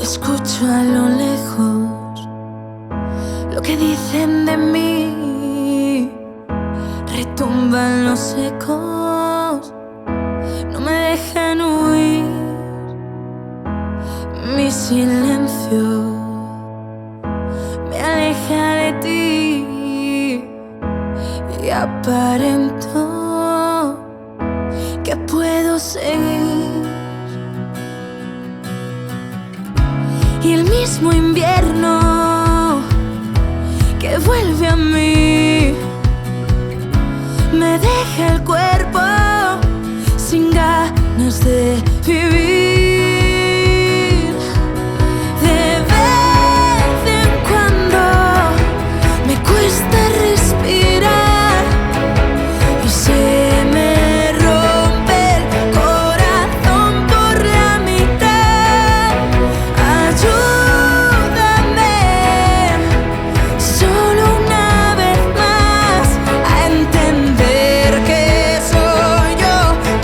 Escucho a lo lejos lo que dicen de mí. Retumban los ecos, no me dejan huir. Mi silencio me aleja de ti y aparento que puedo seguir. Y el mismo invierno que vuelve a mí me deja el cuerpo sin ganas de vivir. De vez en cuando me cuesta respirar y se me rompe el corazón por la mitad. Ayúdame solo una vez más a entender que soy yo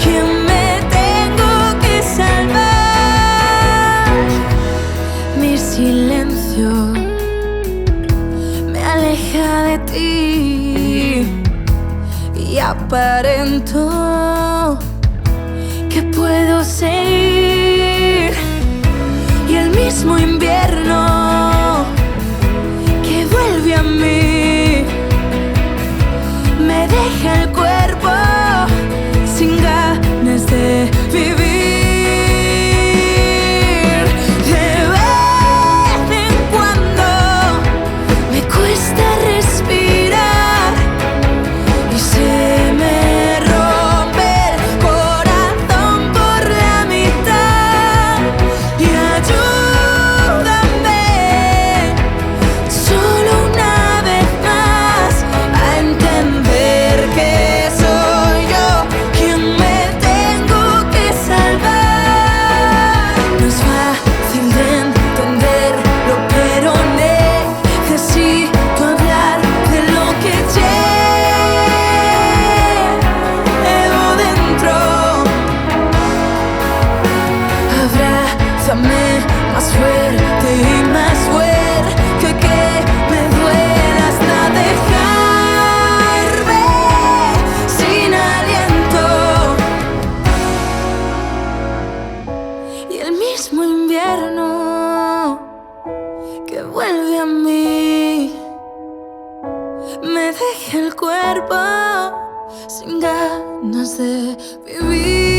quien me tengo que salvar. Mi silencio me aleja de ti y aparento que puedo seguir. Y el mismo invierno que vuelve a mí me deja el cuerpo sin ganas de vivir. De vez en cuando me cuesta respirar y se me rompe el corazón por la mitad. Y ayúdame solo una vez más a entender que soy yo quien me tengo que salvar. No es fácil de entenderlo, pero necesito hablar de lo que llevo dentro. Abrázame más fuerte y más fuerte que me duele hasta dejarme sin aliento. Y el mismo invierno que vuelve a mí me deja el cuerpo sin ganas de vivir.